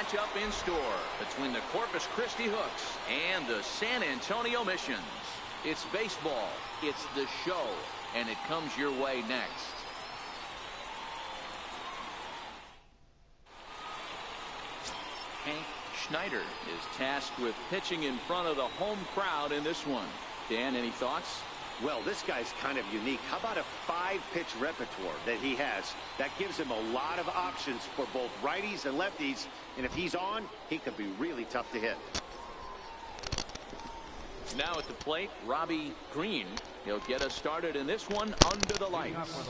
matchup in store between the Corpus Christi Hooks and the San Antonio Missions. It's baseball, it's the show, and it comes your way next. Hank Schneider is tasked with pitching in front of the home crowd in this one. Dan, any thoughts? Well, this guy's kind of unique. How about a 5-pitch repertoire that he has? That gives him a lot of options for both righties and lefties. And if he's on, he could be really tough to hit. Now at the plate, Robbie Green. He'll get us started in this one under the lights.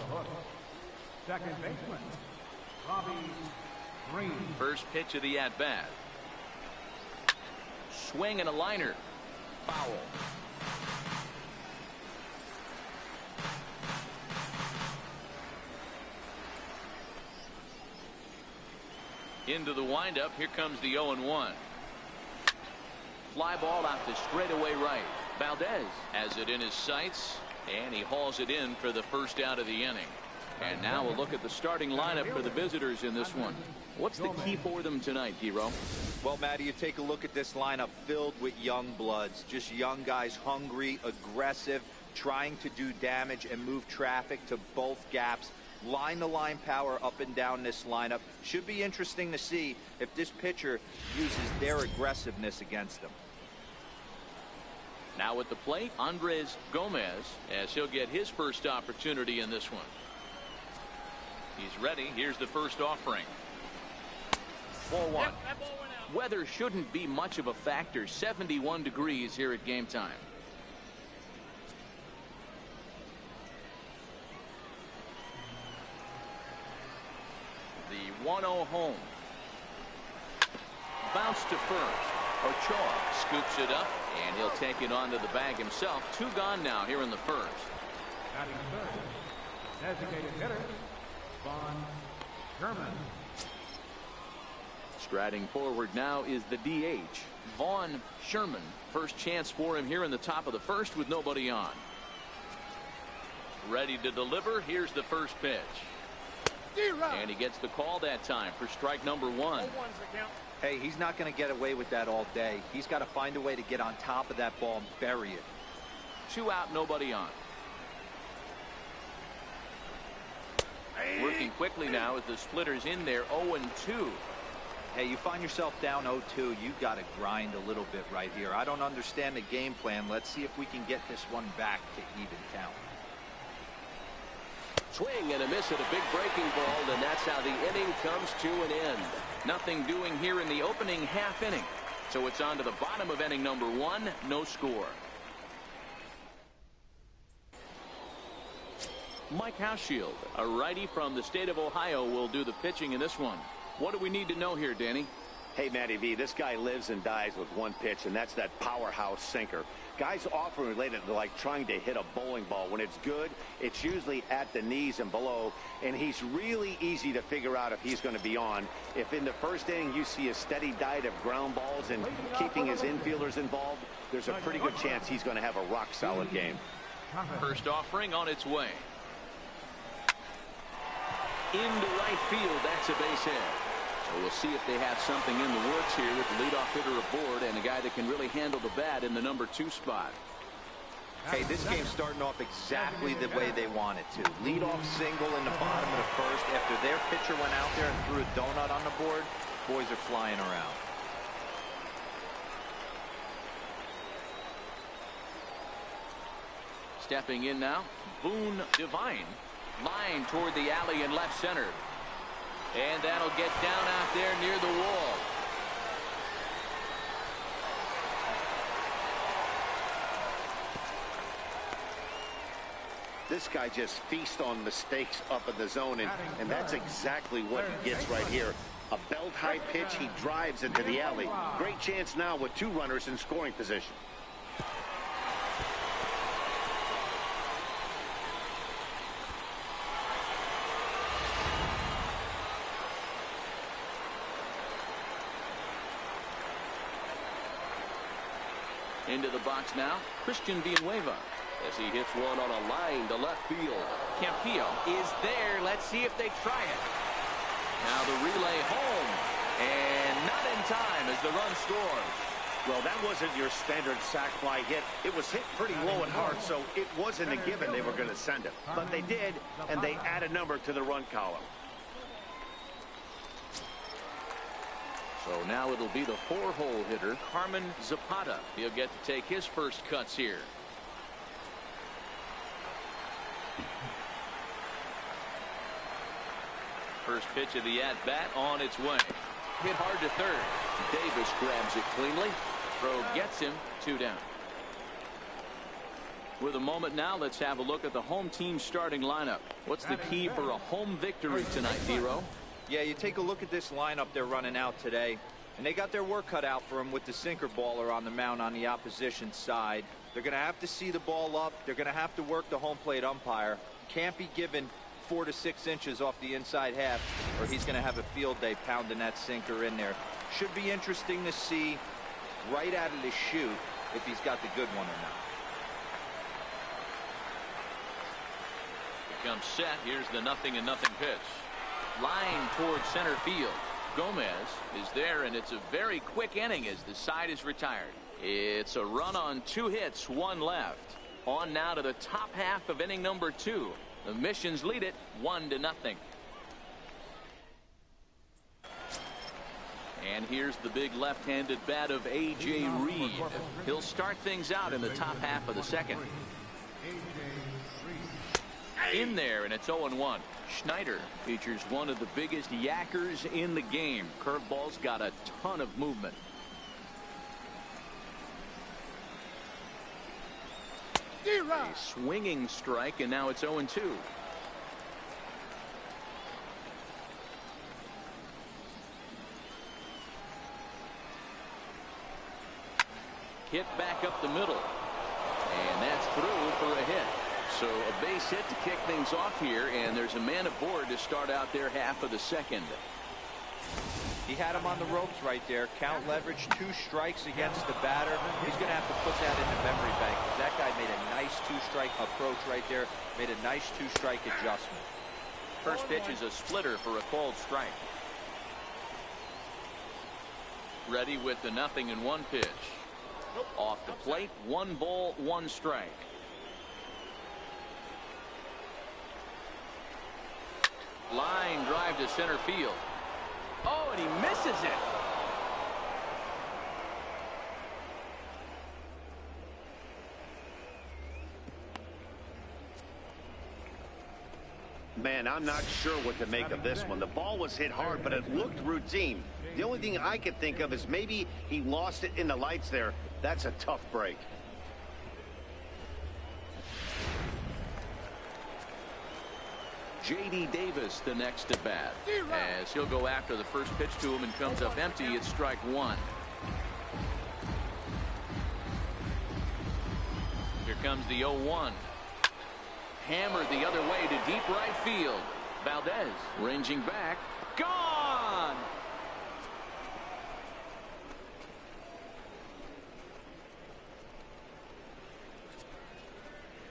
Second baseman, Robbie Green. First pitch of the at-bat. Swing and a liner. Foul. Into the windup. Here comes the 0-1. Fly ball out to straightaway right. Valdez has it in his sights, and he hauls it in for the first out of the inning. And now a look at the starting lineup for the visitors in this one. What's the key for them tonight, Hero? Well, Matty, you take a look at this lineup filled with young bloods. Just young guys, hungry, aggressive, trying to do damage and move traffic to both gaps. Line-to-line power up and down this lineup. Should be interesting to see if this pitcher uses their aggressiveness against them. Now at the plate, Andres Gomez, as he'll get his first opportunity in this one. He's ready. Here's the first offering. 4-1. Weather shouldn't be much of a factor. 71 degrees here at game time. The 1-0 home. Bounce to first. Ochoa scoops it up, and he'll take it onto the bag himself. 2 gone now here in the first. Batting third, designated hitter, Vaughn Sherman. Striding forward now is the DH, Vaughn Sherman. First chance for him here in the top of the first with nobody on. Ready to deliver. Here's the first pitch. And he gets the call that time for strike number 1. Hey, he's not going to get away with that all day. He's got to find a way to get on top of that ball and bury it. 2 out, nobody on. Working quickly now as the splitter's in there. 0-2. Hey, you find yourself down 0-2. You got to grind a little bit right here. I don't understand the game plan. Let's see if we can get this one back to even count. Swing and a miss at a big breaking ball, and that's how the inning comes to an end. Nothing doing here in the opening half inning. So it's on to the bottom of inning number 1. No score. Mike Hauschild, a righty from the state of Ohio, will do the pitching in this one. What do we need to know here, Danny? Hey, Matty V, this guy lives and dies with one pitch, and that's that powerhouse sinker. Guys often relate it to like trying to hit a bowling ball. When it's good, it's usually at the knees and below, and he's really easy to figure out if he's going to be on. If in the first inning you see a steady diet of ground balls and keeping his infielders involved, there's a pretty good chance he's going to have a rock-solid game. First offering on its way. Into right field, that's a base hit. So we'll see if they have something in the works here with the leadoff hitter aboard and a guy that can really handle the bat in the number 2 spot. Hey, this game's starting off exactly the way they want it to. Leadoff single in the bottom of the first. After their pitcher went out there and threw a donut on the board, boys are flying around. Stepping in now, Boone Devine. Line toward the alley in left center. And that'll get down out there near the wall. This guy just feasts on mistakes up in the zone, and that's exactly what he gets right here. A belt-high pitch, he drives into the alley. Great chance now with 2 runners in scoring position. Into the box now, Christian Villanueva, as he hits one on a line to left field. Campillo is there. Let's see if they try it. Now the relay home, and not in scores. Well, that wasn't your standard sac fly hit. It was hit pretty low and hard, so it wasn't a given they were going to send it. But they did, and they add a number to the run column. So now it'll be the 4-hole hitter, Carmen Zapata. He'll get to take his first cuts here. First pitch of the at-bat on its way. Hit hard to third. Davis grabs it cleanly. Throw gets him, 2 down. With a moment now, let's have a look at the home team starting lineup. What's the key for a home victory tonight, Dero? Yeah, you take a look at this lineup they're running out today, and they got their work cut out for them with the sinker baller on the mound on the opposition side. They're going to have to see the ball up. They're going to have to work the home plate umpire. Can't be given 4 to 6 inches off the inside half, or he's going to have a field day pounding that sinker in there. Should be interesting to see right out of the chute if he's got the good one or not. Here comes set. Here's the 0-0 pitch. Line towards center field. Gomez is there, and it's a very quick inning as the side is retired. It's a run on 2 hits, 1 left. On now to the top half of inning number 2. The Missions lead it 1-0. And here's the big left-handed bat of A.J. Reed. He'll start things out in the top half of the second. In there, and it's 0-1. Schneider features one of the biggest yackers in the game. Curveball's got a ton of movement. A swinging strike, and now it's 0-2. Hit back up the middle, and that's through for a hit. So a base hit to kick things off here, and there's a man aboard to start out their half of the second. He had him on the ropes right there. Count leverage, 2 strikes against the batter. He's going to have to put that in the memory bank. That guy made a nice 2-strike approach right there. Made a nice 2-strike adjustment. First pitch is a splitter for a called strike. Ready with the 0-1 pitch. Off the plate, 1 ball, 1 strike. Line drive to center field. Oh, and he misses it. Man, I'm not sure what to make of this one. The ball was hit hard, but it looked routine. The only thing I could think of is maybe he lost it in the lights there. That's a tough break. J.D. Davis the next at bat, as he'll go after the first pitch to him and comes up empty. It's strike 1. Here comes the 0-1. Hammered the other way to deep right field. Valdez ranging back. Gone!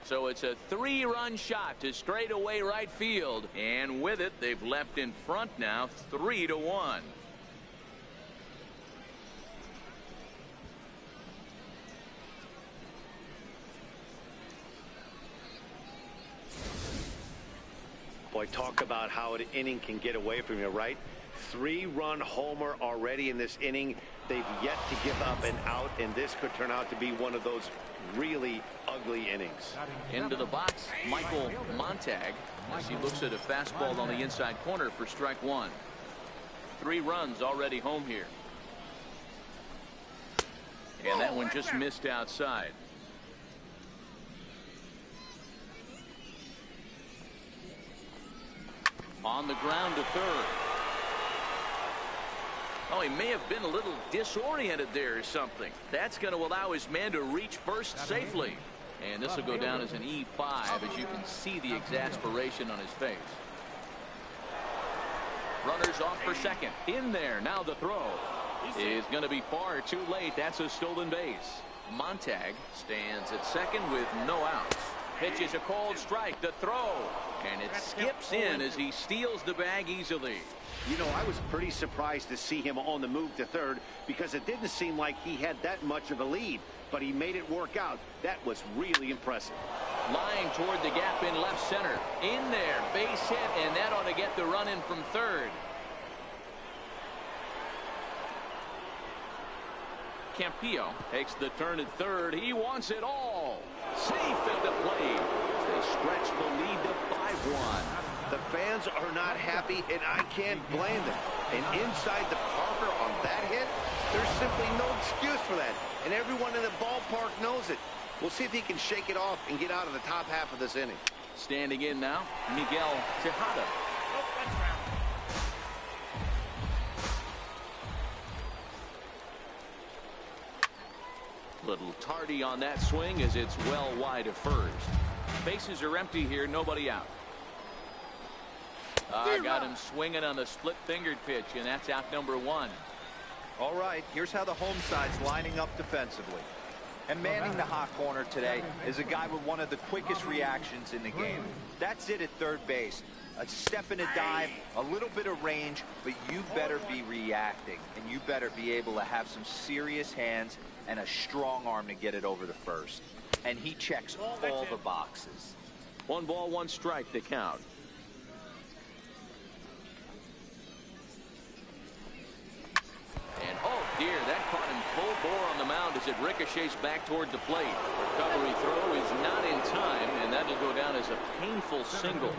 So it's a 3-run shot to straightaway right field, and with it they've left in front now 3-1. Boy, talk about how an inning can get away from you, right? 3-run homer already in this inning. They've yet to give up an out, and this could turn out to be one of those really ugly innings. Into the box, Michael Montag, as he looks at a fastball on the inside corner for strike 1. 3 runs already home here. And that one just missed outside. On the ground to third. Oh, he may have been a little disoriented there or something. That's going to allow his man to reach first safely. And this will go down as an E5, as you can see the exasperation on his face. Runners off for second. In there. Now the throw is going to be far too late. That's a stolen base. Montag stands at second with no outs. Pitch is a cold strike. The throw. And it skips in as he steals the bag easily. You know, I was pretty surprised to see him on the move to third because it didn't seem like he had that much of a lead. But he made it work out. That was really impressive. Lying toward the gap in left center. In there. Base hit. And that ought to get the run in from third. Campillo takes the turn at third. He wants it all. Safe at the plate. They stretch the lead to 5-1. The fans are not happy, and I can't blame them. And inside the Parker on that hit, there's simply no excuse for that. And everyone in the ballpark knows it. We'll see if he can shake it off and get out of the top half of this inning. Standing in now, Miguel Tejada. Little tardy on that swing as it's well wide of first. Bases are empty here, nobody out. Got him swinging on the split-fingered pitch, and that's out number 1. All right, here's how the home side's lining up defensively. And manning the hot corner today is a guy with one of the quickest reactions in the game. That's it at third base. A step and a dive, a little bit of range, but you better be reacting, and you better be able to have some serious hands and a strong arm to get it over the first. And he checks all the boxes. 1 ball, 1 strike to count. And oh dear, that caught him full bore on the mound as it ricochets back toward the plate. Recovery throw is not in time, and that'll go down as a painful single.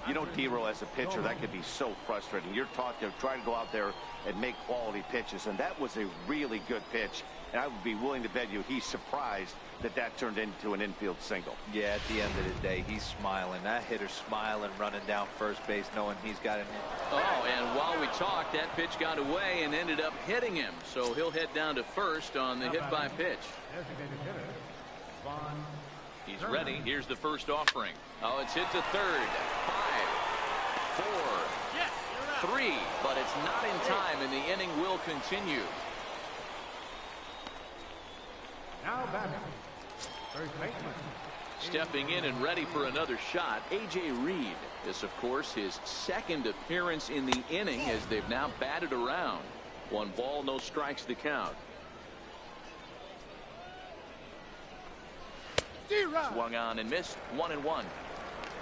You know, D-Roll, as a pitcher, that could be so frustrating. You're taught to try to go out there and make quality pitches, and that was a really good pitch. And I would be willing to bet you he's surprised that that turned into an infield single. Yeah, at the end of the day, he's smiling. That hitter's smiling, running down first base, knowing he's got him in. Oh, and while we talked, that pitch got away and ended up hitting him. So he'll head down to first on the hit by pitch. He's ready. Here's the first offering. Oh, it's hit to third. 5, 4, 3, but it's not in time, and the inning will continue. Now batting, first baseman. Stepping in and ready for another shot, A.J. Reed. This, of course, his second appearance in the inning as they've now batted around. 1 ball, no strikes to count. Swung on and missed. 1-1.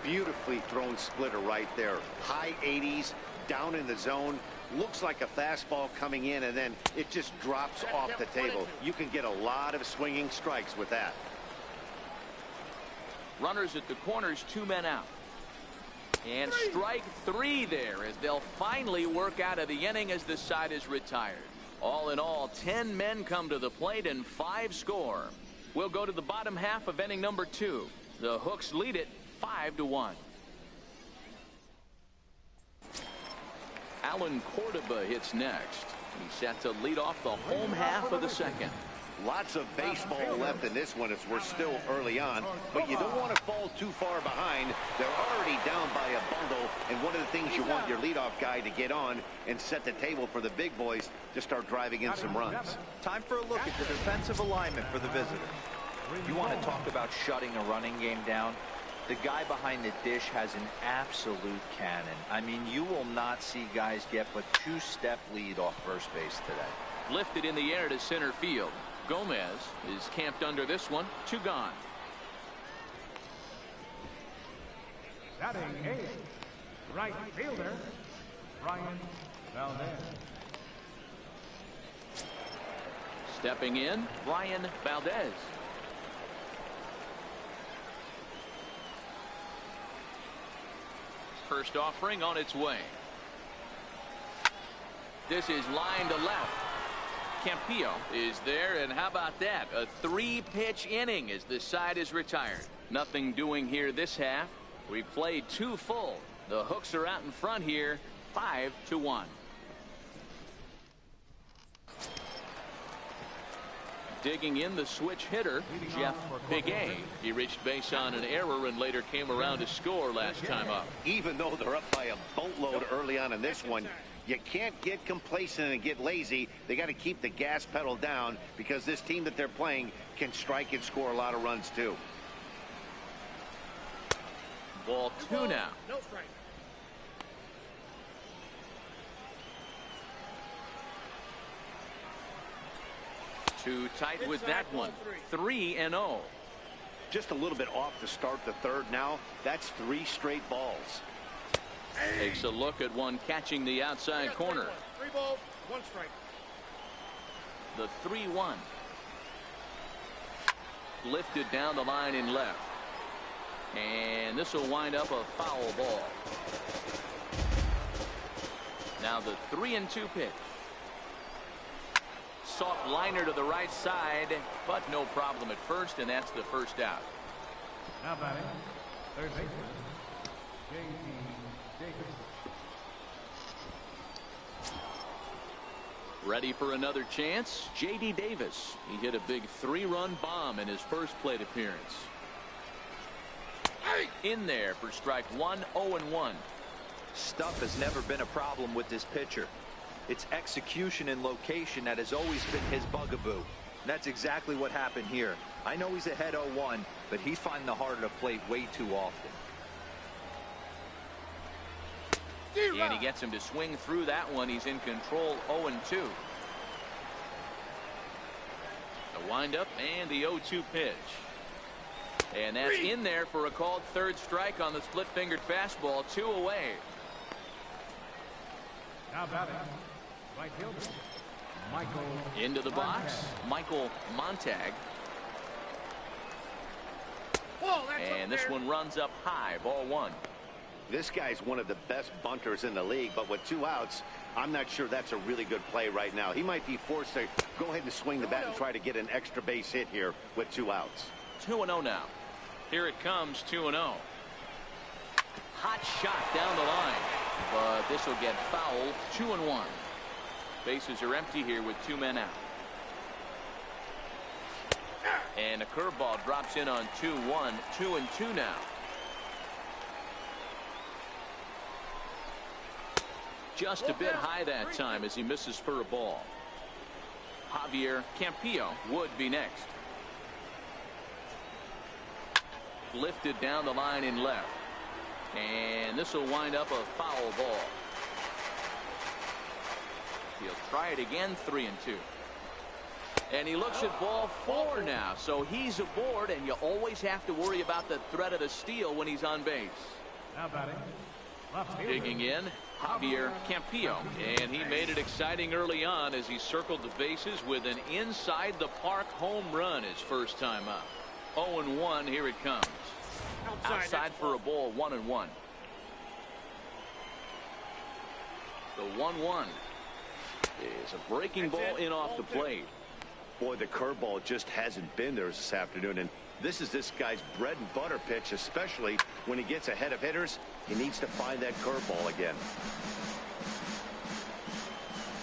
Beautifully thrown splitter right there. High 80s, down in the zone. Looks like a fastball coming in, and then it just drops off the table. You can get a lot of swinging strikes with that. Runners at the corners, 2 men out. And strike 3 there as they'll finally work out of the inning as this side is retired. All in all, 10 men come to the plate and 5 score. We'll go to the bottom half of inning number 2. The Hooks lead it 5-1. Alan Cordoba hits next. He's set to lead off the home half of the second. Lots of baseball left in this one as we're still early on, but you don't want to fall too far behind. They're already down by a bundle, and one of the things you want your leadoff guy to get on and set the table for the big boys to start driving in some runs. Time for a look at the defensive alignment for the visitors. You want to talk about shutting a running game down? The guy behind the dish has an absolute cannon. I mean, you will not see guys get but 2-step lead off first base today. Lifted in the air to center field. Gomez is camped under this one. 2 gone. Batting 8, right fielder, Brian Valdez. Stepping in, Brian Valdez. First offering on its way. This is line to left. Campillo is there, and how about that? A 3-pitch inning as this side is retired. Nothing doing here this half. We played 2 full. The Hooks are out in front here, 5-1. Digging in the switch hitter, Jeff Big A. He reached base on an error and later came around to score last time up. Even though they're up by a boatload early on in this one, you can't get complacent and get lazy. They got to keep the gas pedal down because this team that they're playing can strike and score a lot of runs too. Ball 2 now. No strike. Too tight with that one. 3-0. Just a little bit off to start the third now. That's 3 straight balls. Takes a look at one catching the outside corner. 3 balls, 1 strike. The 3-1. Lifted down the line in left. And this will wind up a foul ball. Now the 3-2 pitch. Soft liner to the right side, but no problem at first, and that's the first out. Now batting, third baseman, JBaker. Ready for another chance? J.D. Davis. He hit a big 3-run bomb in his first plate appearance. In there for strike 1, 0-1. Stuff has never been a problem with this pitcher. It's execution and location that has always been his bugaboo. And that's exactly what happened here. I know he's ahead 0-1, but he's finding the heart of the plate way too often. And he gets him to swing through that one. He's in control, 0-2. The windup and the 0-2 pitch. And that's in there for a called third strike on the split-fingered fastball. 2 away. Now batting, right fielder, Michael. Into the box, Michael Montag. And this one runs up high, ball 1. This guy's one of the best bunters in the league, but with 2 outs, I'm not sure that's a really good play right now. He might be forced to go ahead and swing the bat and try to get an extra base hit here with 2 outs. 2-0 now. Here it comes, 2-0. Hot shot down the line, but this will get fouled. 2-1. Bases are empty here with 2 men out. And a curveball drops in on 2-1. 2-2 now. Just a bit high that time as he misses for a ball. Javier Campillo would be next. Lifted down the line in left. And this will wind up a foul ball. He'll try it again, 3-2. And he looks at ball 4 now. So he's aboard, and you always have to worry about the threat of the steal when he's on base. Now batting, left fielder. Digging in, Javier Campillo. And he made it exciting early on as he circled the bases with an inside the park home run his first time up. 0-1, here it comes. Outside for a ball, 1-1. The 1-1 is a breaking ball in off the plate. Boy, the curveball just hasn't been there this afternoon, and this is this guy's bread and butter pitch, especially when he gets ahead of hitters. He needs to find that curveball again.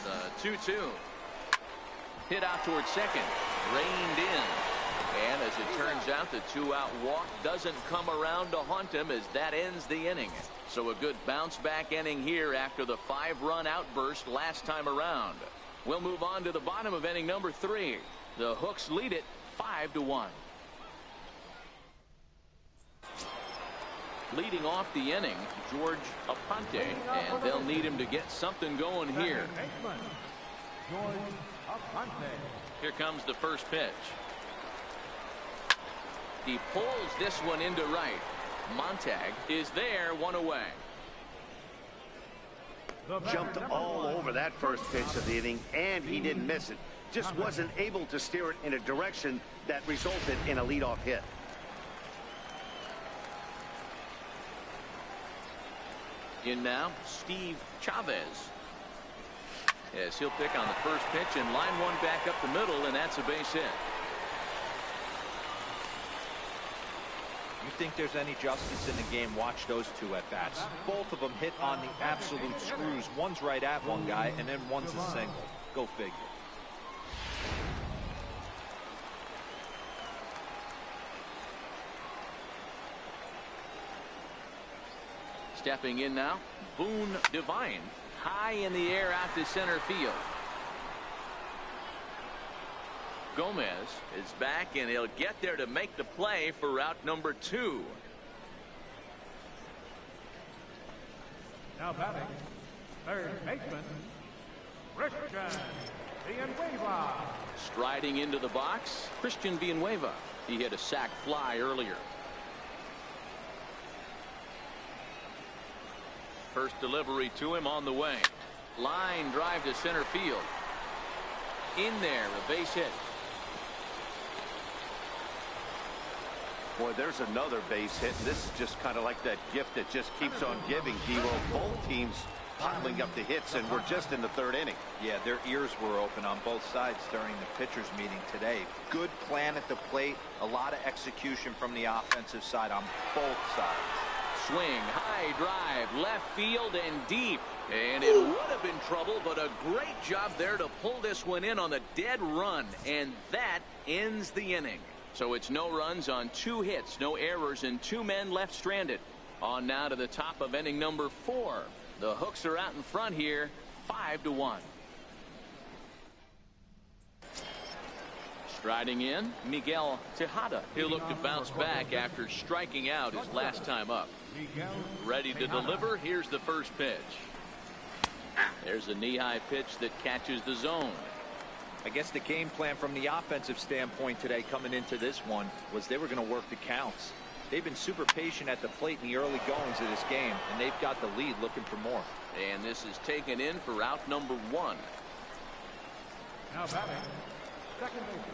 The 2-2. Hit out towards second. Reined in. And as it turns out, the 2-out walk doesn't come around to haunt him as that ends the inning. So a good bounce back inning here after the 5-run outburst last time around. We'll move on to the bottom of inning number 3. The Hooks lead it 5-1. Leading off the inning, George Aponte, and they'll need him to get something going here. George Aponte. Here comes the first pitch. He pulls this one into right. Montag is there, 1 away. Jumped all over that first pitch of the inning, and he didn't miss it. Just wasn't able to steer it in a direction that resulted in a leadoff hit. In now, Steve Chavez. As he'll pick on the first pitch and line one back up the middle, and that's a base hit. You think there's any justice in the game, watch those 2 at-bats. Both of them hit on the absolute screws. One's right at one guy, and then one's a single. Go figure. Stepping in now, Boone Devine. High in the air out to center field. Gomez is back, and he'll get there to make the play for route number 2. Now batting, third baseman, Christian Villanueva. Striding into the box, Christian Villanueva. He hit a sac fly earlier. First delivery to him on the way. Line drive to center field. In there, a base hit. Boy, there's another base hit. This is just kind of like that gift that just keeps on giving, Devo. Both teams piling up the hits, and we're just in the third inning. Yeah, their ears were open on both sides during the pitchers meeting today. Good plan at the plate, a lot of execution from the offensive side on both sides. Swing, high drive, left field and deep. And it would have been trouble, but a great job there to pull this one in on the dead run. And that ends the inning. So it's no runs on 2 hits, no errors, and 2 men left stranded. On now to the top of inning number 4. The Hooks are out in front here, 5-1. Striding in, Miguel Tejada. He'll look to bounce back after striking out his last time up. Ready to deliver. Here's the first pitch. There's a knee-high pitch that catches the zone. I guess the game plan from the offensive standpoint today coming into this one was they were going to work the counts. They've been super patient at the plate in the early goings of this game, and they've got the lead looking for more. And this is taken in for out number 1. Now batting, second baseman.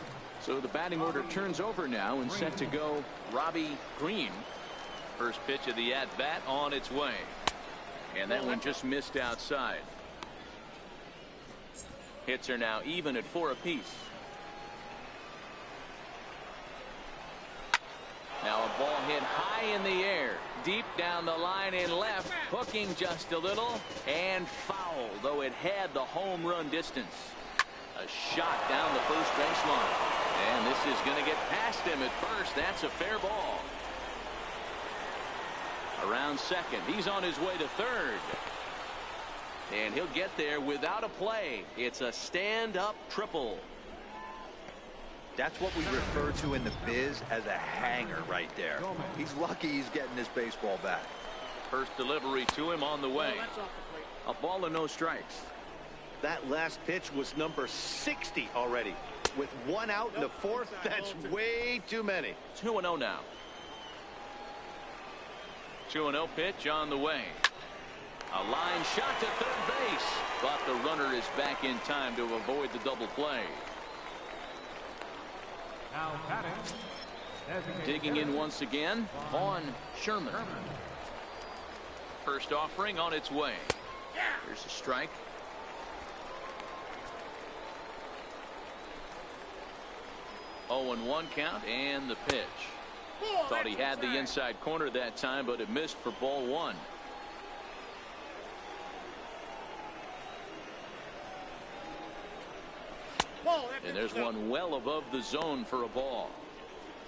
So the batting order turns over now and set to go Robbie Green. First pitch of the at-bat on its way. And that one just missed outside. Hits are now even at 4 apiece. Now a ball hit high in the air, deep down the line in left, hooking just a little, and foul, though it had the home run distance. A shot down the first baseline. And this is going to get past him at first. That's a fair ball. Around second. He's on his way to third. And he'll get there without a play. It's a stand-up triple. That's what we refer to in the biz as a hanger right there. He's lucky he's getting this baseball back. First delivery to him on the way. A ball and no strikes. That last pitch was number 60 already. With 1 out in the 4th, that's way too many. 2-0 now. 2-0 pitch on the way. A line shot to third base, but the runner is back in time to avoid the double play. Now batting, Digging in once again, Vaughn Sherman. First offering on its way. Here's a strike. Oh, and 1 count, and the pitch. Thought he had the inside corner that time, but it missed for ball 1. And there's one well above the zone for a ball.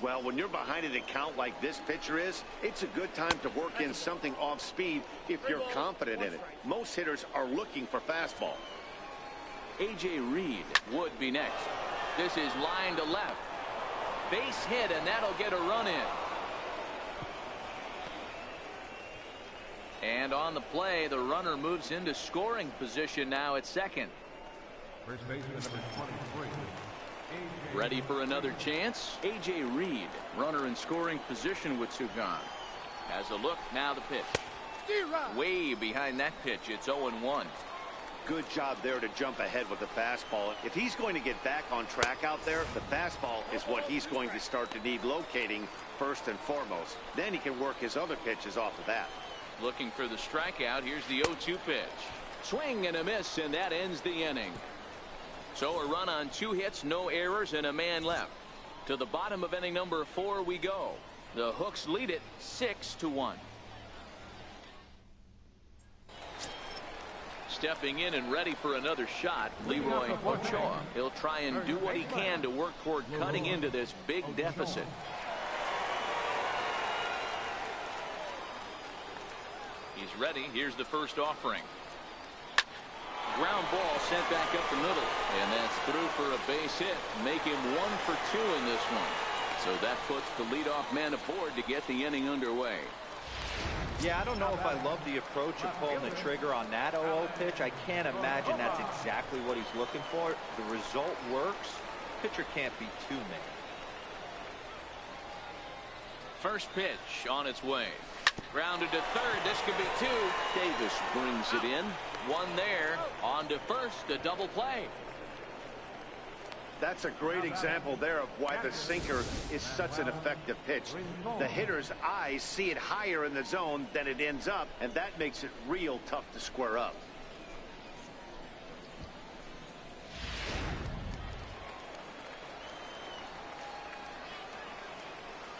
Well, when you're behind an account like this pitcher is, it's a good time to work in something off speed if you're confident in it. Most hitters are looking for fastball. A.J. Reed would be next. This is line to left. Base hit, and that'll get a run in. And on the play, the runner moves into scoring position now at second. first baseman number 23. Ready for another chance. A.J. Reed, runner in scoring position with Sugan. Has a look, now the pitch. Way behind that pitch, it's 0-1. Good job there to jump ahead with the fastball. If he's going to get back on track out there, the fastball is what he's going to start to need locating first and foremost. Then he can work his other pitches off of that. Looking for the strikeout. Here's the 0-2 pitch. Swing and a miss, and that ends the inning. So a run on 2 hits, no errors, and a man left. To the bottom of inning number 4 we go. The Hooks lead it 6-1. Stepping in and ready for another shot, Leroy Ochoa. He'll try and do what he can to work toward cutting into this big deficit. He's ready. Here's the first offering. Ground ball sent back up the middle, and that's through for a base hit. Make him 1 for 2 in this one. So that puts the leadoff man aboard to get the inning underway. Yeah, I don't know if I love the approach of pulling the trigger on that 0-0 pitch. I can't imagine that's exactly what he's looking for. The result works. Pitcher can't be too mad. First pitch on its way. Grounded to third. This could be two. Davis brings it in. One there. On to first. A double play. That's a great example there of why the sinker is such an effective pitch. The hitter's eyes see it higher in the zone than it ends up, and that makes it real tough to square up.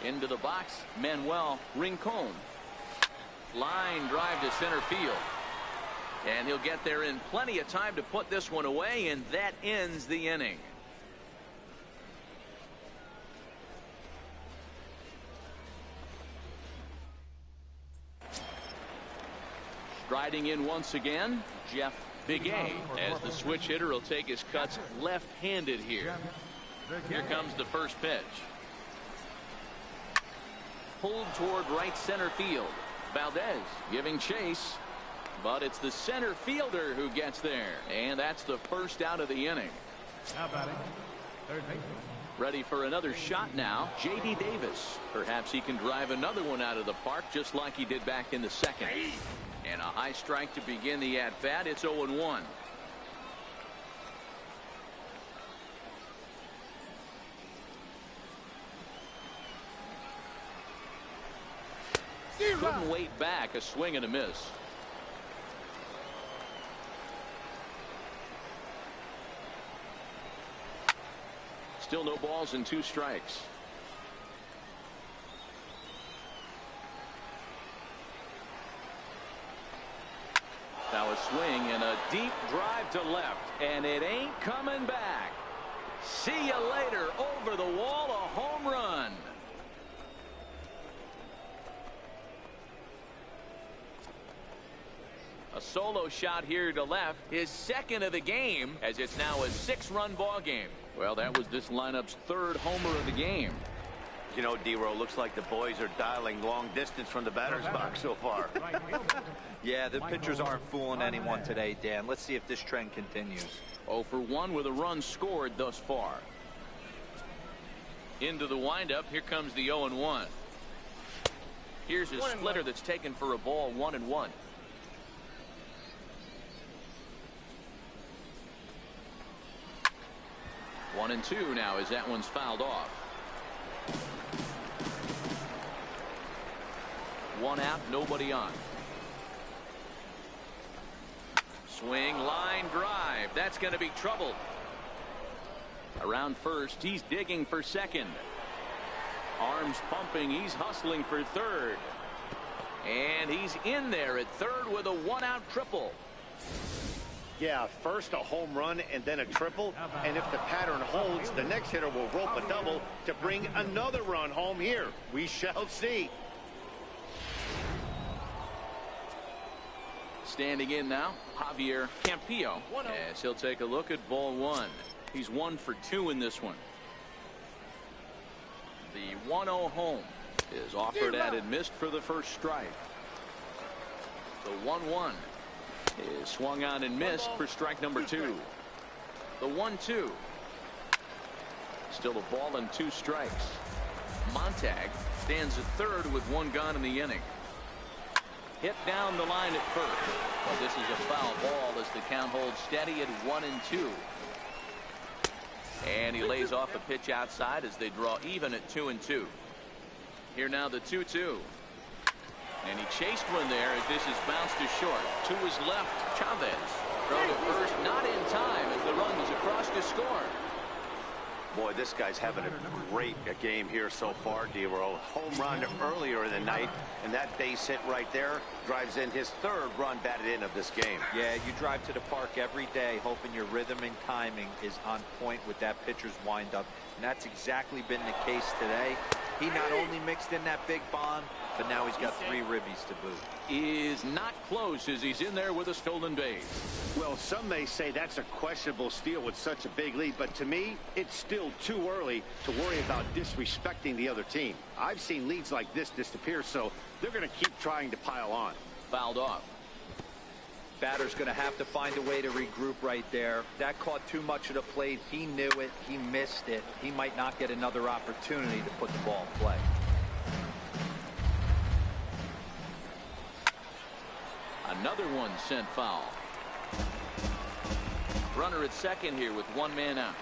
Into the box, Manuel Rincon. Line drive to center field. And he'll get there in plenty of time to put this one away, and that ends the inning. Striding in once again, Jeff Bigay, as the switch hitter will take his cuts left-handed here. Here comes the first pitch. Pulled toward right center field. Valdez giving chase, but it's the center fielder who gets there, and that's the first out of the inning. How about it? Third base. Ready for another shot now, J.D. Davis. Perhaps he can drive another one out of the park just like he did back in the second. And a high strike to begin the at-bat. It's 0-1. Couldn't wait back. A swing and a miss. Still no balls and 2 strikes. Now a swing and a deep drive to left, and it ain't coming back. See you later. Over the wall, a home run. A solo shot here to left, his second of the game, as it's now a 6-run ball game. Well, that was this lineup's 3rd homer of the game. You know, D-Row, looks like the boys are dialing long distance from the batter's box so far. Yeah, the pitchers aren't fooling anyone today, Dan. Let's see if this trend continues. 0 for 1 with a run scored thus far. Into the windup. Here comes the 0-1. Here's a splitter that's taken for a ball. 1-1. One and two now as that one's fouled off. 1 out, nobody on. Swing, line drive. That's going to be trouble. Around first, he's digging for second. Arms pumping, he's hustling for third. And he's in there at third with a 1-out triple. Yeah, first a home run and then a triple, and if the pattern holds, the next hitter will rope a double to bring another run home here. We shall see. Standing in now, Javier Campillo, as he'll take a look at ball 1. He's 1 for 2 in this one. The 1-0 home is offered at and missed for the first strike. The 1-1 is swung on and missed for strike number 2. The 1-2. Still a ball and 2 strikes. Montag stands at third with 1 gone in the inning. Hit down the line at first. Well, this is a foul ball as the count holds steady at 1-2. And he lays off a pitch outside as they draw even at 2-2. Here now the 2-2. And he chased one there as this is bounced to short. To his left, Chavez. Throw to first, not in time as the run was across to score. Boy, this guy's having a great game here so far, D-Row. Home run earlier in the night, and that base hit right there drives in his 3rd run batted in of this game. Yeah, you drive to the park every day hoping your rhythm and timing is on point with that pitcher's windup, and that's exactly been the case today. He not only mixed in that big bomb, but now he's got 3 ribbies to boot. Is not close as he's in there with a stolen base. Well, some may say that's a questionable steal with such a big lead, but to me, it's still too early to worry about disrespecting the other team. I've seen leads like this disappear, so they're going to keep trying to pile on. Fouled off. Batter's going to have to find a way to regroup right there. That caught too much of the plate. He knew it. He missed it. He might not get another opportunity to put the ball in play. Another one sent foul. Runner at second here with one man out.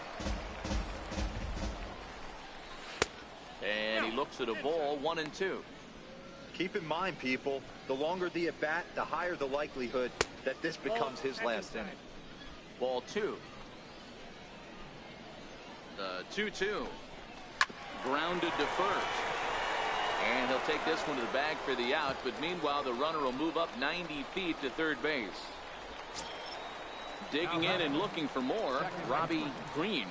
And he looks at a ball, 1-2. Keep in mind, people, the longer the at bat, the higher the likelihood that this becomes his last inning. Ball 2. The 2-2. Grounded to first. And he'll take this one to the bag for the out, but meanwhile the runner will move up 90 feet to third base. Digging in and looking for more, Robbie Green.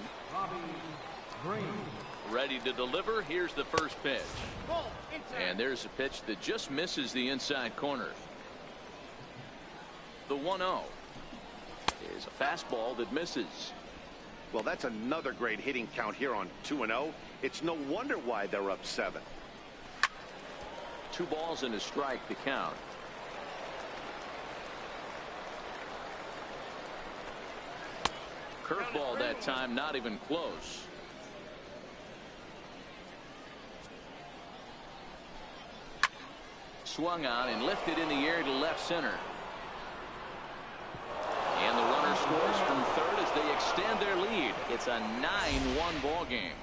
Ready to deliver. Here's the first pitch. And there's a pitch that just misses the inside corner. The 1-0 is a fastball that misses. Well, that's another great hitting count here on 2-0. It's no wonder why they're up 7. 2 balls and a strike to count. Curveball that time, not even close. Swung on and lifted in the air to left center. And the runner scores from third as they extend their lead. It's a 9-1 ball game.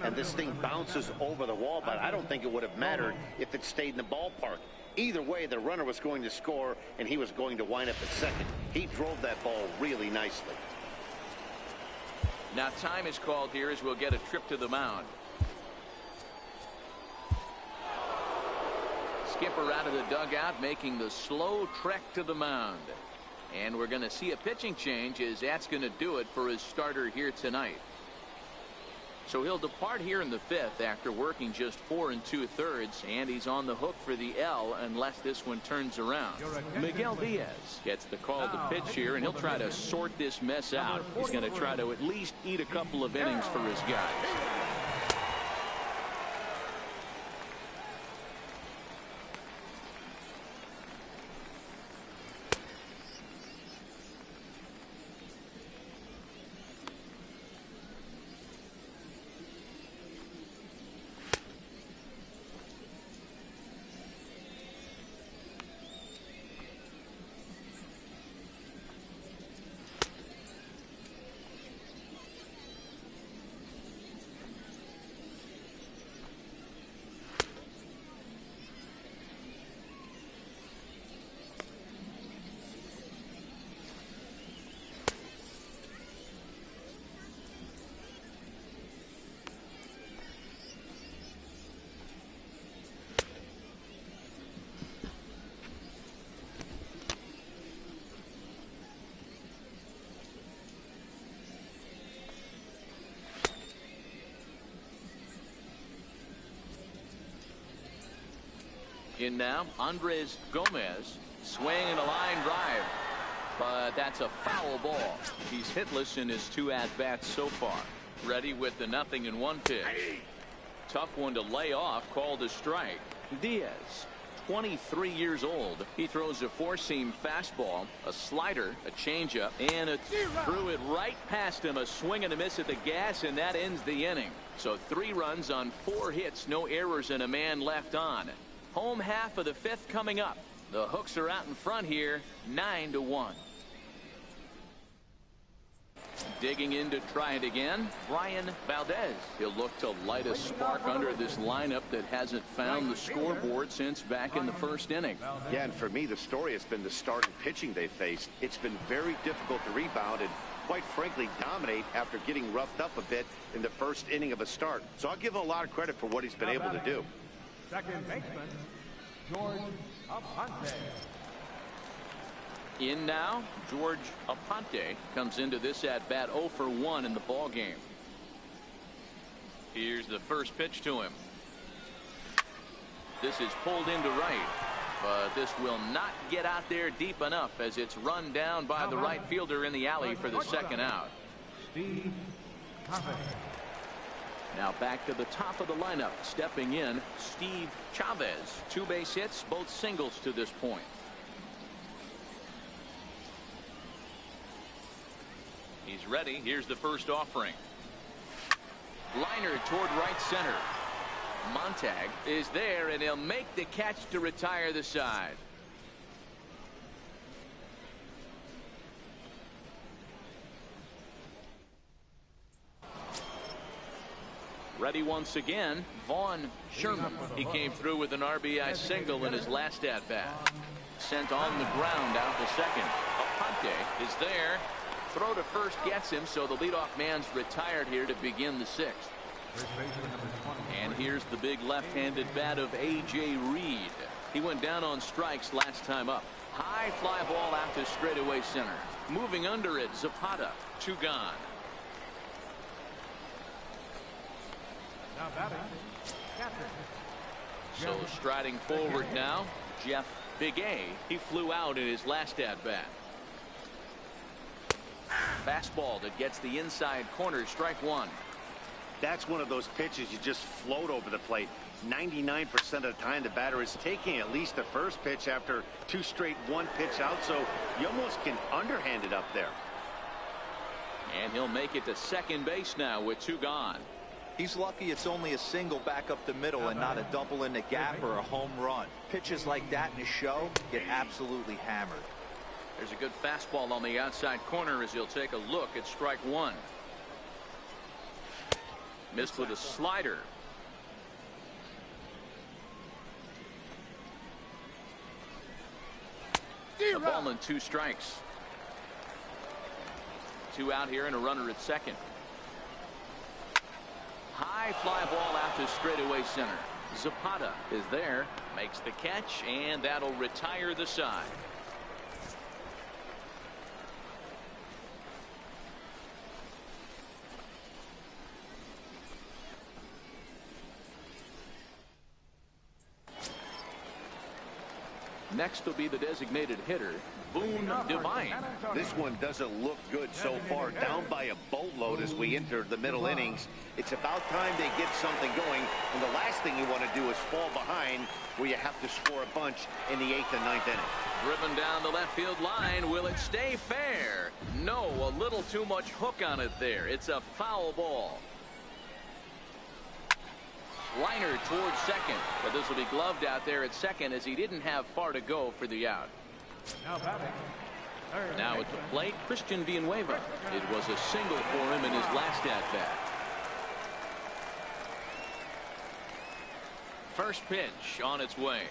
And this thing bounces over the wall, but I don't think it would have mattered if it stayed in the ballpark. Either way, the runner was going to score, and he was going to wind up at second. He drove that ball really nicely. Now time is called here as we'll get a trip to the mound. Skipper out of the dugout making the slow trek to the mound. And we're going to see a pitching change as that's going to do it for his starter here tonight. So he'll depart here in the 5th after working just 4 2/3, and he's on the hook for the L unless this one turns around. Miguel Diaz gets the call to pitch here, and he'll try to sort this mess out. He's going to try to at least eat a couple of innings for his guys. In now, Andres Gomez, swing and a line drive, but that's a foul ball. He's hitless in his 2 at-bats so far. Ready with the 0-1 pitch. Tough one to lay off, called a strike. Diaz, 23 years old. He throws a 4-seam fastball, a slider, a changeup, and threw it right past him. A swing and a miss at the gas, and that ends the inning. So 3 runs on 4 hits, no errors, and a man left on. Home half of the 5th coming up. The Hooks are out in front here, 9-1. Digging in to try it again, Brian Valdez. He'll look to light a spark under this lineup that hasn't found the scoreboard since back in the 1st inning. Yeah, and for me, the story has been the start and pitching they faced. It's been very difficult to rebound and, quite frankly, dominate after getting roughed up a bit in the 1st inning of a start. So I'll give him a lot of credit for what he's been able to do. Second baseman, George Aponte. In now, George Aponte comes into this at bat 0 for 1 in the ball game. Here's the first pitch to him. This is pulled into right, but this will not get out there deep enough as it's run down by the right fielder in the alley for the 2nd out. Steve Carpenter. Now back to the top of the lineup. Stepping in, Steve Chavez. 2 base hits, both singles to this point. He's ready. Here's the first offering. Liner toward right center. Montag is there, and he'll make the catch to retire the side. Ready once again, Vaughn Sherman. He came through with an RBI single in his last at-bat. Sent on the ground out to second. Aponte is there. Throw to first gets him, so the leadoff man's retired here to begin the 6th. And here's the big left-handed bat of A.J. Reed. He went down on strikes last time up. High fly ball out to straightaway center. Moving under it, Zapata. 2 gone. Now batting, captain. So striding forward now, Jeff Big A. He flew out in his last at-bat. Fastball that gets the inside corner, strike 1. That's one of those pitches you just float over the plate. 99% of the time the batter is taking at least the first pitch after 2 straight 1-pitch out, so you almost can underhand it up there. And he'll make it to second base now with 2 gone. He's lucky it's only a single back up the middle and not a double in the gap or a home run. Pitches like that in a show get absolutely hammered. There's a good fastball on the outside corner as he'll take a look at strike 1. Missed with a slider. A ball and 2 strikes. 2 out here and a runner at second. High fly ball out to straightaway center. Zapata is there, makes the catch, and that'll retire the side. Next will be the designated hitter, Boone Devine. This one doesn't look good so far. Down by a boatload as we enter the middle innings. It's about time they get something going, and the last thing you want to do is fall behind where you have to score a bunch in the 8th and 9th inning. Driven down the left field line. Will it stay fair? No, a little too much hook on it there. It's a foul ball. Liner towards second, but this will be gloved out there at second as he didn't have far to go for the out. Now batting. Now at the plate, Christian Villanueva. It was a single for him in his last at-bat. First pitch on its way.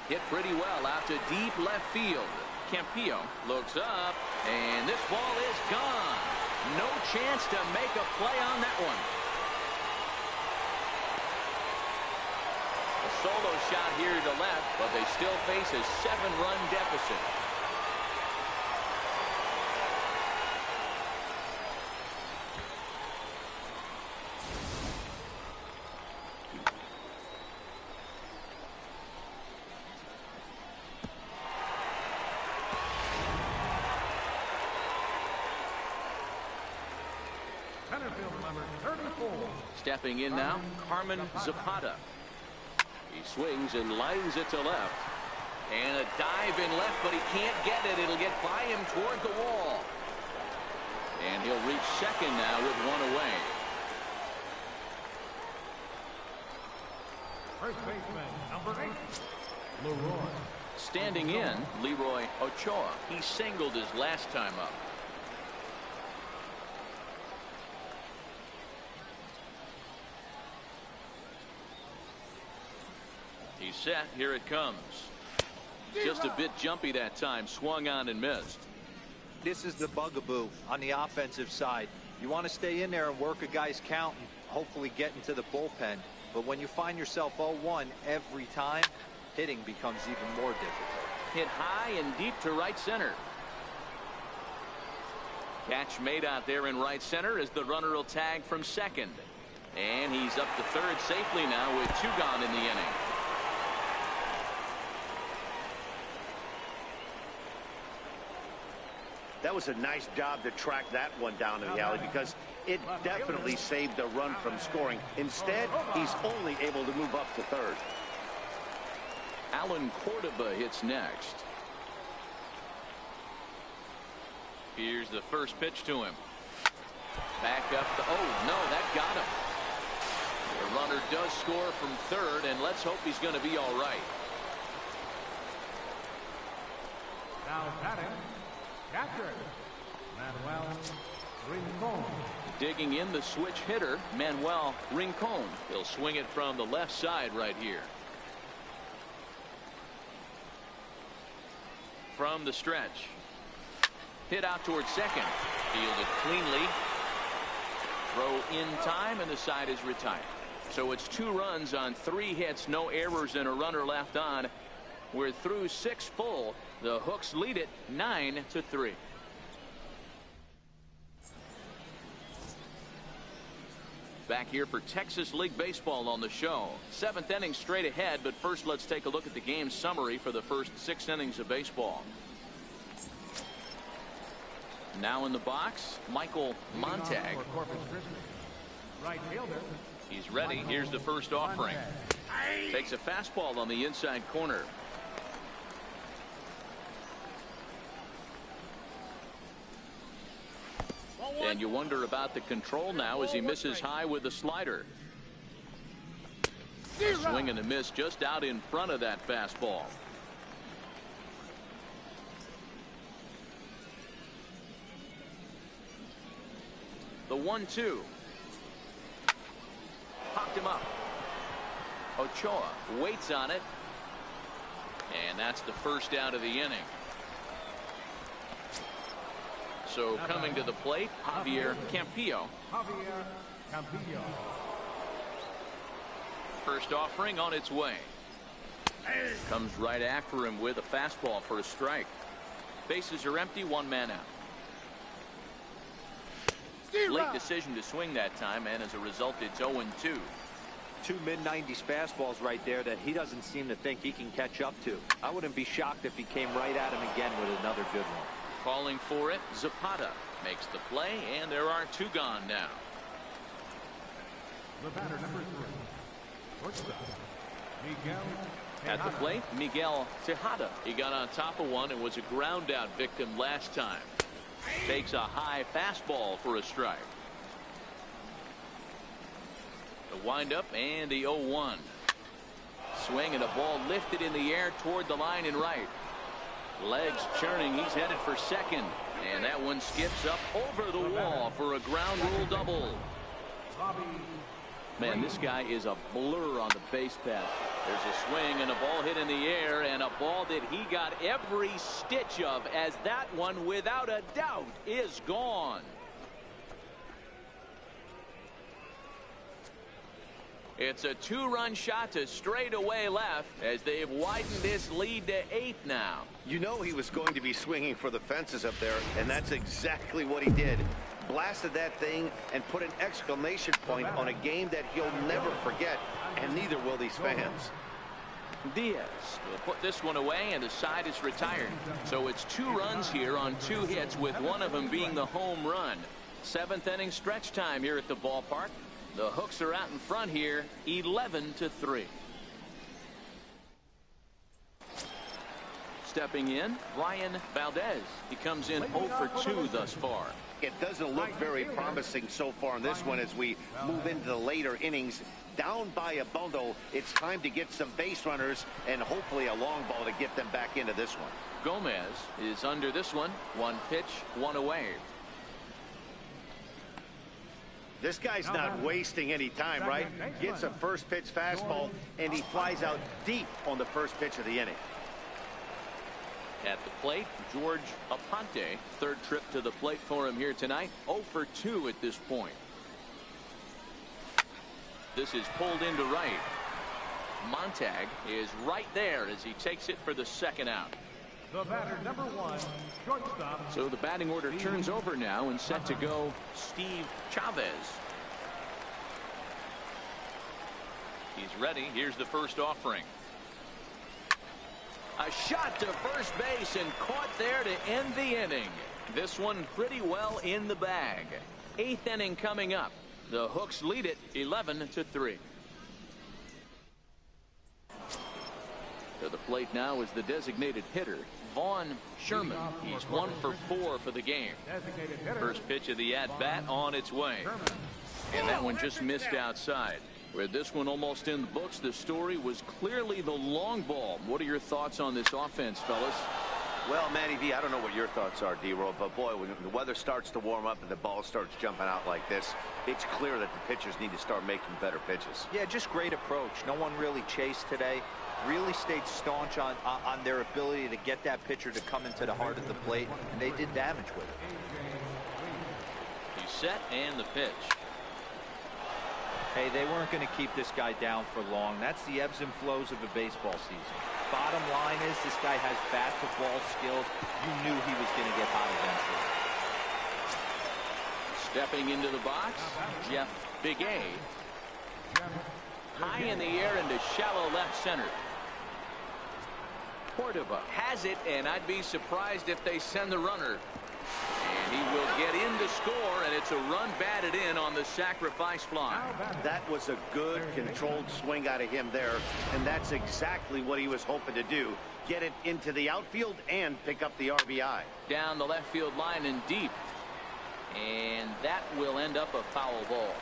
Hit pretty well out to deep left field. Campillo looks up, and this ball is gone. No chance to make a play on that one. Solo shot here to left, but they still face a 7-run deficit. Center field number 34. Stepping in now, Carmen Zapata. He swings and lines it to left. And a dive in left, but he can't get it. It'll get by him toward the wall. And he'll reach second now with 1 away. First baseman, number 8, Leroy. Standing in, Leroy Ochoa. He singled his last time up. He's set. Here it comes. Just a bit jumpy that time. Swung on and missed. This is the bugaboo on the offensive side. You want to stay in there and work a guy's count and hopefully get into the bullpen. But when you find yourself 0-1 every time, hitting becomes even more difficult. Hit high and deep to right center. Catch made out there in right center as the runner will tag from second. And he's up to third safely now with 2 gone in the inning. That was a nice job to track that one down in the alley because it definitely saved the run from scoring. Instead, he's only able to move up to third. Alan Cordoba hits next. Here's the first pitch to him. Back up the, oh no, that got him. The runner does score from third, and let's hope he's going to be all right. Now batting, catcher, Manuel Rincon. Digging in the switch hitter, Manuel Rincon. He'll swing it from the left side right here. From the stretch. Hit out towards second. Fielded cleanly. Throw in time, and the side is retired. So it's 2 runs on 3 hits, no errors, and a runner left on. We're through 6 full. The Hooks lead it 9-3. Back here for Texas League Baseball on the show. 7th inning straight ahead, but first let's take a look at the game summary for the first 6 innings of baseball. Now in the box, Michael Montag. Corpus Christi. Right fielder. He's ready. Here's the first offering. Takes a fastball on the inside corner. And you wonder about the control now as he misses high with the slider. Swing and a miss just out in front of that fastball. The 1-2. Popped him up. Ochoa waits on it. And that's the first out of the inning. So coming to the plate, Javier Campillo. Javier Campillo. First offering on its way. Comes right after him with a fastball for a strike. Bases are empty, 1 man out. Late decision to swing that time, and as a result, it's 0-2. 2 mid-90s fastballs right there that he doesn't seem to think he can catch up to. I wouldn't be shocked if he came right at him again with another good one. Calling for it, Zapata makes the play, and there are 2 gone now. The batter, number 3. Shortstop, Miguel At the plate, Miguel Tejada. He got on top of one and was a ground out victim last time. Takes a high fastball for a strike. The windup and the 0-1. Swing and a ball lifted in the air toward the line and right. Legs churning. He's headed for second. And that one skips up over the wall for a ground rule double. Man, this guy is a blur on the base path. There's a swing and a ball hit in the air, and a ball that he got every stitch of, as that one, without a doubt, is gone. It's a 2-run shot to straightaway left as they've widened this lead to 8 now. You know he was going to be swinging for the fences up there, and that's exactly what he did. Blasted that thing and put an exclamation point on a game that he'll never forget, and neither will these fans. Diaz will put this one away, and the side is retired. So it's 2 runs here on 2 hits, with one of them being the home run. 7th inning stretch time here at the ballpark. The Hooks are out in front here, 11-3. Stepping in, Ryan Valdez. He comes in 0 for 2 thus far. It doesn't look very promising so far in this one as we move into the later innings. Down by a bundle, it's time to get some base runners and hopefully a long ball to get them back into this one. Gomez is under this one. 1 pitch, 1 away. This guy's not wasting any time, right? Gets a first pitch fastball, and he flies out deep on the first pitch of the inning. At the plate, George Aponte. 3rd trip to the plate for him here tonight. 0 for 2 at this point. This is pulled into right. Montag is right there as he takes it for the 2nd out. The batter, number 1, shortstop. So the batting order turns over now, and set to go Steve Chavez. He's ready. Here's the first offering. A shot to first base and caught there to end the inning. This one pretty well in the bag. 8th inning coming up. The Hooks lead it 11-3. To the plate now is the designated hitter, Vaughn Sherman. He's 1 for 4 for the game. First pitch of the at-bat on its way. And that one just missed outside. With this one almost in the books, the story was clearly the long ball. What are your thoughts on this offense, fellas? Well, Manny V, I don't know what your thoughts are, D-Roll, but boy, when the weather starts to warm up and the ball starts jumping out like this, it's clear that the pitchers need to start making better pitches. Yeah, just great approach. No one really chased today. Really stayed staunch on their ability to get that pitcher to come into the heart of the plate, and they did damage with it. He's set and the pitch. Hey, they weren't going to keep this guy down for long. That's the ebbs and flows of a baseball season. Bottom line is this guy has bat-to-ball skills. You knew he was going to get hot eventually. Stepping into the box, Jeff Big A. High in the air into shallow left center. Cordova has it, and I'd be surprised if they send the runner. And he will get in to score, and it's a run batted in on the sacrifice fly. That was a good controlled swing out of him there, and that's exactly what he was hoping to do. Get it into the outfield and pick up the RBI. Down the left field line and deep. And that will end up a foul ball.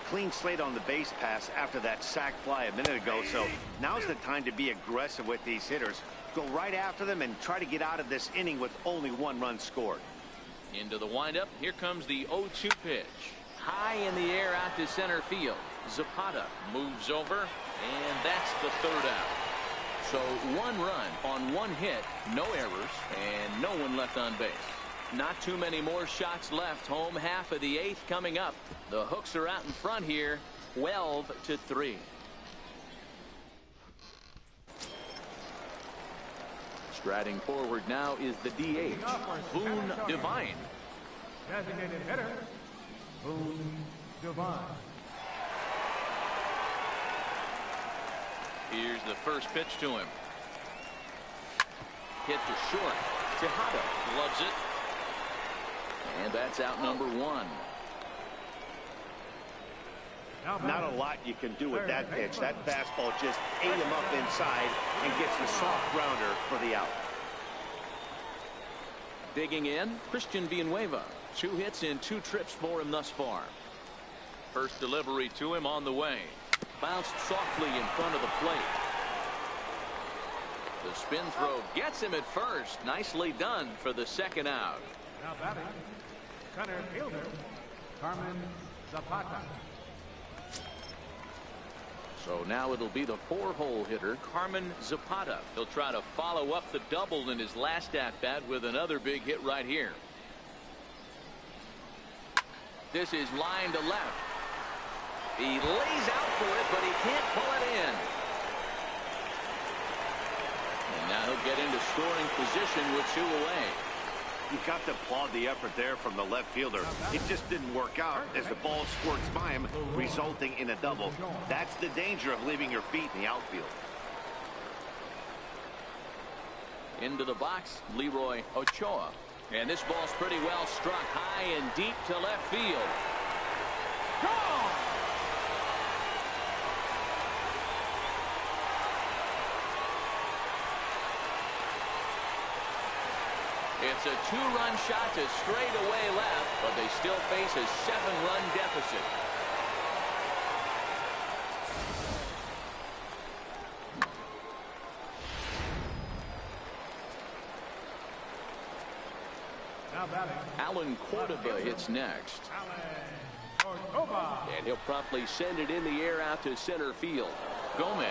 Clean slate on the base pass after that sac fly a minute ago, so now's the time to be aggressive with these hitters. Go right after them and try to get out of this inning with only 1 run scored. Into the windup. Here comes the 0-2 pitch. High in the air out to center field. Zapata moves over, and that's the 3rd out. So 1 run on 1 hit, no errors, and no one left on base. Not too many more shots left. Home half of the 8th coming up. The Hooks are out in front here, 12-3. Striding forward now is the DH, Boone Devine. Designated hitter, Boone Devine. Here's the first pitch to him. Hit to short. Tejada loves it. And that's out number 1. Not a lot you can do with that pitch. That fastball just ate him up inside and gets the soft grounder for the out. Digging in, Christian Villanueva. 2 hits and 2 trips for him thus far. First delivery to him on the way. Bounced softly in front of the plate. The spin throw gets him at first. Nicely done for the 2nd out. Now batting, center fielder, Carmen Zapata. So now it'll be the 4-hole hitter, Carmen Zapata. He'll try to follow up the double in his last at-bat with another big hit right here. This is line to left. He lays out for it, but he can't pull it in. And now he'll get into scoring position with 2 away. You got to applaud the effort there from the left fielder. It just didn't work out as the ball squirts by him, resulting in a double. That's the danger of leaving your feet in the outfield. Into the box, Leroy Ochoa. And this ball's pretty well struck high and deep to left field. Gone! It's a 2-run shot to straightaway left, but they still face a 7-run deficit. Now batting, Alan Cordova hits next. And he'll promptly send it in the air out to center field. Gomez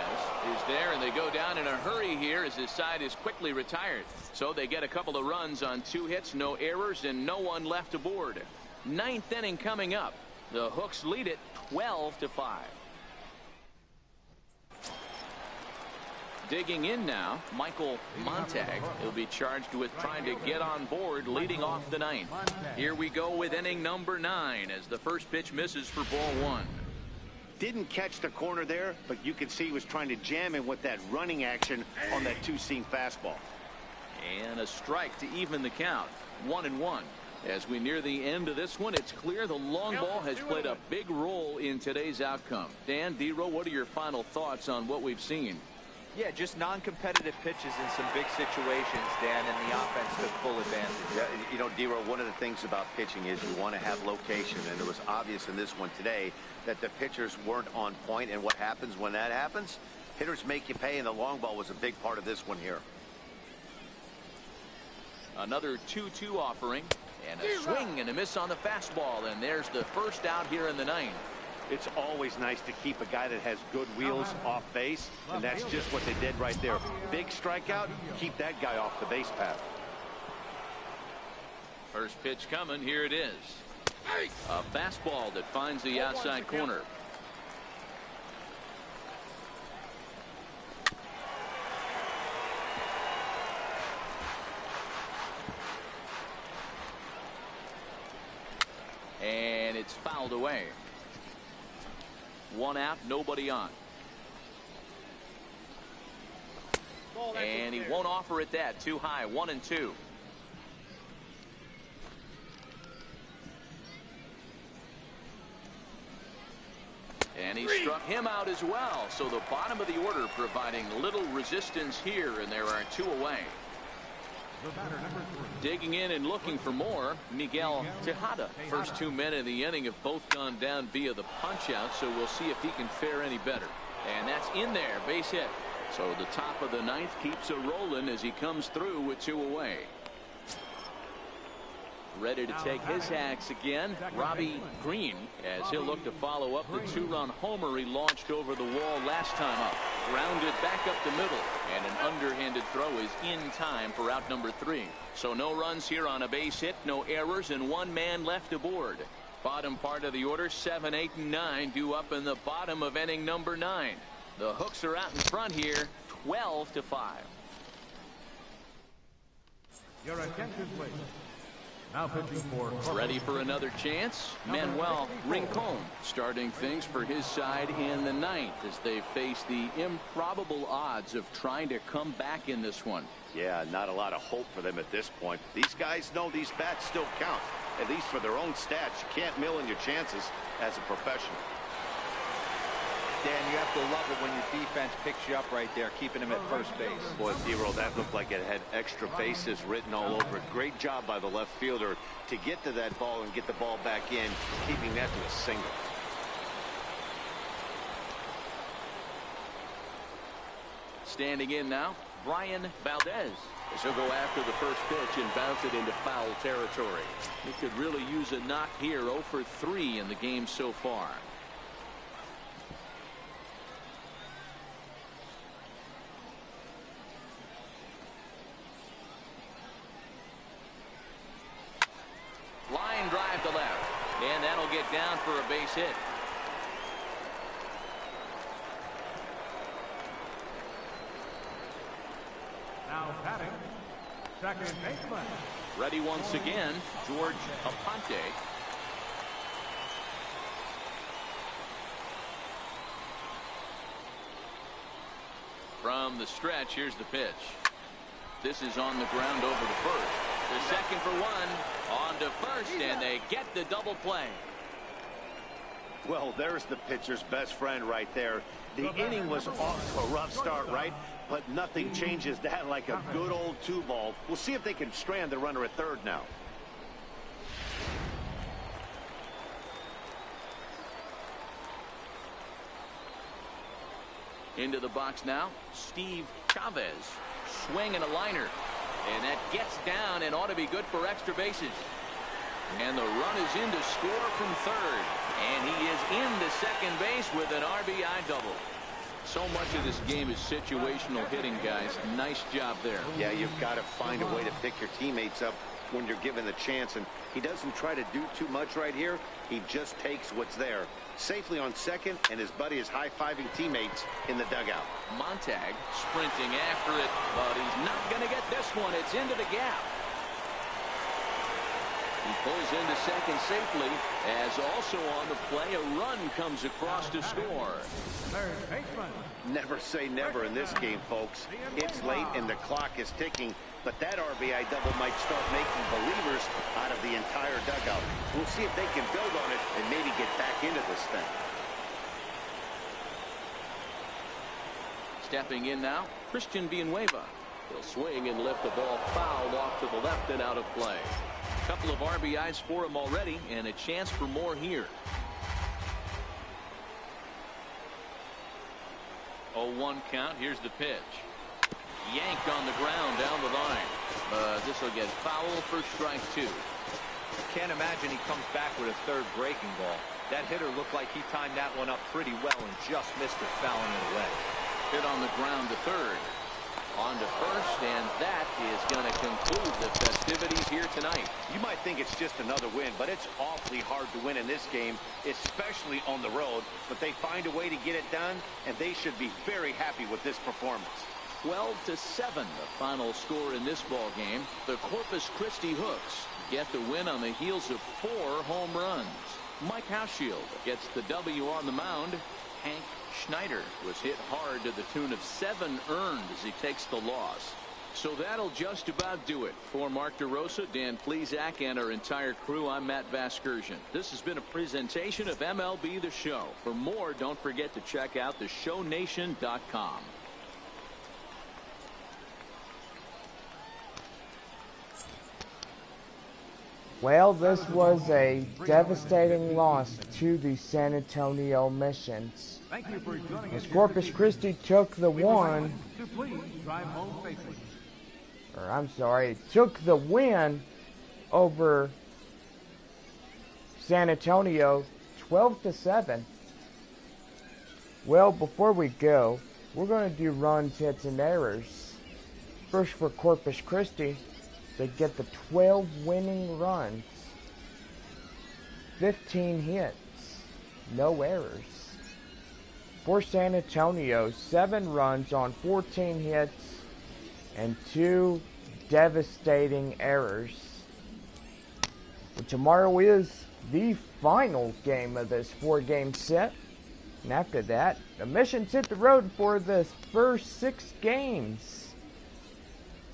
is there, and they go down in a hurry here as his side is quickly retired. So they get a couple of runs on 2 hits, no errors, and no one left aboard. 9th inning coming up. The Hooks lead it 12-5. Digging in now, Michael Montag. He'll be charged with trying to get on board leading off the 9th. Here we go with inning number 9 as the first pitch misses for ball 1. Didn't catch the corner there, but you can see he was trying to jam him with that running action on that 2-seam fastball. And a strike to even the count. 1-1. As we near the end of this one, it's clear the long ball has played a big role in today's outcome. Dan, D-Row, what are your final thoughts on what we've seen? Yeah, just non-competitive pitches in some big situations, Dan, and the offense took full advantage. Yeah, you know, D-Row, one of the things about pitching is you want to have location, and it was obvious in this one today that the pitchers weren't on point, and what happens when that happens? Hitters make you pay, and the long ball was a big part of this one here. Another 2-2 offering. And a swing and a miss on the fastball, and there's the first out here in the ninth. It's always nice to keep a guy that has good wheels off base, and that's just what they did right there. Big strikeout, keep that guy off the base path. First pitch coming, here it is. A fastball that finds the outside corner. And it's fouled away. One out, nobody on. And he won't offer it that. Too high. 1-2. And he struck him out as well. So the bottom of the order providing little resistance here, and there are two away. Digging in and looking for more, Miguel Tejada. First 2 men in the inning have both gone down via the punch out, so we'll see if he can fare any better. And that's in there, base hit. So the top of the ninth keeps a rolling as he comes through with two away. Ready to take his hacks again, Robbie Green, as he'll look to follow up the two-run homer he launched over the wall last time up. Grounded back up the middle, and an underhanded throw is in time for out number 3. So no runs here on a base hit, no errors, and one man left aboard. Bottom part of the order, 7, 8, and 9 due up in the bottom of inning number 9. The hooks are out in front here, 12-5. Your attention, please. Now pitching for Ready for another chance? Manuel Rincon starting things for his side in the ninth as they face the improbable odds of trying to come back in this one. Yeah, not a lot of hope for them at this point. These guys know these bats still count, at least for their own stats. You can't mill in your chances as a professional. Dan, you have to love it when your defense picks you up right there, keeping him at first base. Boy, D-Row, that looked like it had extra bases written all over it. Great job by the left fielder to get to that ball and get the ball back in, keeping that to a single. Standing in now, Brian Valdez. As he'll go after the first pitch and bounce it into foul territory. He could really use a knock here. 0 for 3 in the game so far. Line drive to left, and that'll get down for a base hit. now batting, second baseman. Ready once again, George Aponte. From the stretch, here's the pitch. This is on the ground over to first. The second for one, on to first, and they get the double play. Well, there's the pitcher's best friend right there. The inning was off to a rough start, right? But nothing changes that like a good old 2-ball. We'll see if they can strand the runner at third now. Into the box now, Steve Chavez. Swing and a liner. And that gets down and ought to be good for extra bases. And the run is in to score from third. And he is into second base with an RBI double. So much of this game is situational hitting, guys. Nice job there. Yeah, you've got to find a way to pick your teammates up when you're given the chance. And he doesn't try to do too much right here. He just takes what's there. Safely on second, and his buddy is high-fiving teammates in the dugout. Montag sprinting after it, but he's not going to get this one. It's into the gap. He pulls into second safely, as also on the play, a run comes across to score. Third baseman. Never say never in this game, folks. It's late and the clock is ticking. but that RBI double might start making believers out of the entire dugout. We'll see if they can build on it and maybe get back into this thing. Stepping in now, Christian Villanueva. He'll swing and lift the ball foul off to the left and out of play. A couple of RBIs for him already, and a chance for more here. 0-1 count. Here's the pitch. Yanked on the ground down the line. This will get foul for strike 2. Can't imagine he comes back with a third breaking ball. That hitter looked like he timed that one up pretty well and just missed it, fouling it away. Hit on the ground to third. On to first, and that is going to conclude the festivities here tonight. You might think it's just another win, but it's awfully hard to win in this game, especially on the road. But they find a way to get it done, and they should be very happy with this performance. 12-7, the final score in this ball game. The Corpus Christi Hooks get the win on the heels of 4 home runs. Mike Hauschild gets the W on the mound. Hank Schneider was hit hard to the tune of 7 earned as he takes the loss. So that'll just about do it. For Mark DeRosa, Dan Plesac, and our entire crew, I'm Matt Vasgersian. This has been a presentation of MLB The Show. For more, don't forget to check out theshownation.com. Well, this was a devastating loss to the San Antonio Missions. Thank you for joining us. As Corpus Christi took the one, To please drive home safely. or I'm sorry, took the win over San Antonio 12-7. Well, before we go, we're going to do runs, hits, and errors. First for Corpus Christi, they get the 12 winning runs, 15 hits, no errors. For San Antonio, 7 runs on 14 hits and 2 devastating errors. Well, tomorrow is the final game of this 4-game set. And after that, the Missions hit the road for the first 6 games.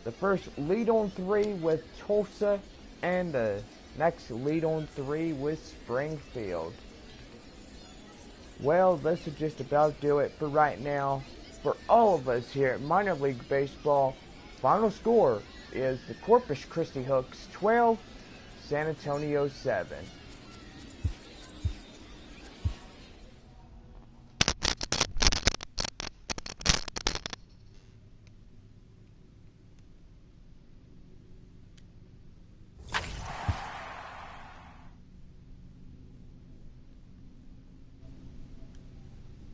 The first lead on 3 with Tulsa, and the next lead on 3 with Springfield. Well, this will just about do it for right now. For all of us here at Minor League Baseball, final score is the Corpus Christi Hooks 12, San Antonio 7.